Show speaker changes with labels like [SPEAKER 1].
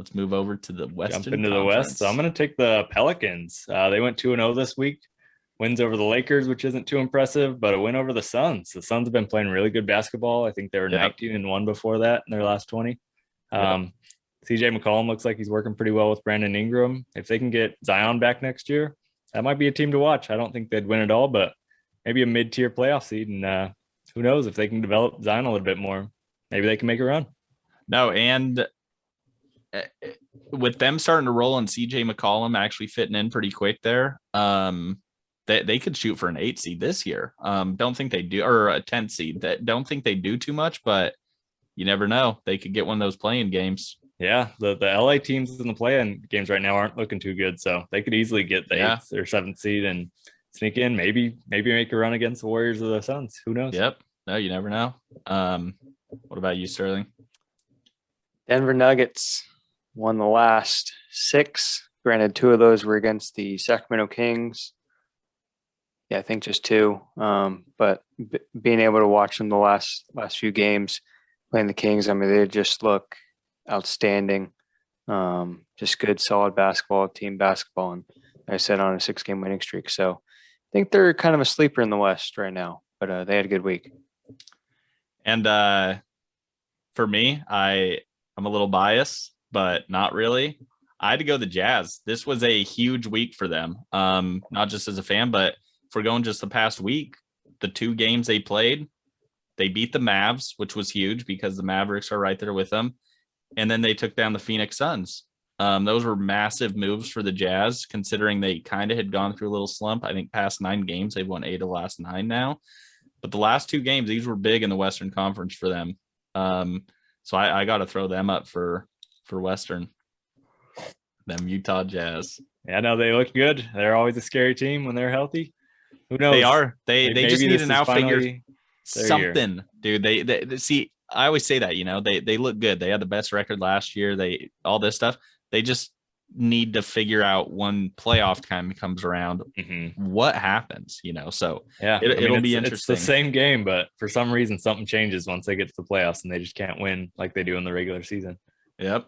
[SPEAKER 1] let's move over to the
[SPEAKER 2] Jump
[SPEAKER 1] Western
[SPEAKER 2] into the West. So I'm going to take the Pelicans. They went 2-0 this week. Wins over the Lakers, which isn't too impressive, but a win over the Suns. The Suns have been playing really good basketball. I think they were 19-1 before that in their last 20. CJ McCollum looks like he's working pretty well with Brandon Ingram. If they can get Zion back next year, that might be a team to watch. I don't think they'd win it all, but maybe a mid-tier playoff seed. And who knows if they can develop Zion a little bit more, maybe they can make a run.
[SPEAKER 1] No, and with them starting to roll and CJ McCollum actually fitting in pretty quick there, they could shoot for an 8 seed this year. Don't think they do, or a 10 seed. Don't think they do too much, but you never know. They could get one of those playing games.
[SPEAKER 2] Yeah, the LA teams in the play-in games right now aren't looking too good, so they could easily get the 8th or 7th seed and sneak in, maybe make a run against the Warriors or the Suns. Who knows?
[SPEAKER 1] Yep. No, you never know. What about you, Sterling?
[SPEAKER 3] Denver Nuggets won the last 6. Granted, 2 of those were against the Sacramento Kings. Yeah, I think just 2. But being able to watch them the last few games playing the Kings, I mean, they just look outstanding. Just good, solid basketball, team basketball, and like I said, on a 6-game winning streak. So I think they're kind of a sleeper in the West right now, but they had a good week.
[SPEAKER 1] And for me, I'm a little biased, but not really. I had to go the Jazz. This was a huge week for them, not just as a fan, but if we're going just the past week, the 2 games they played, they beat the Mavs, which was huge because the Mavericks are right there with them. And then they took down the Phoenix Suns. Those were massive moves for the Jazz, considering they kind of had gone through a little slump. I think past 9 games, they've won 8 of the last 9 now. But the last 2 games, these were big in the Western Conference for them. So I got to throw them up for Western. Them Utah Jazz.
[SPEAKER 2] Yeah, no, they look good. They're always a scary team when they're healthy. Who knows?
[SPEAKER 1] They are. They just need to now figure something, dude. They see. I always say that, they look good. They had the best record last year. All this stuff. They just need to figure out when playoff time comes around, what happens, So
[SPEAKER 2] yeah,
[SPEAKER 1] it'll be interesting.
[SPEAKER 2] It's the same game, but for some reason something changes once they get to the playoffs and they just can't win like they do in the regular season.
[SPEAKER 1] Yep.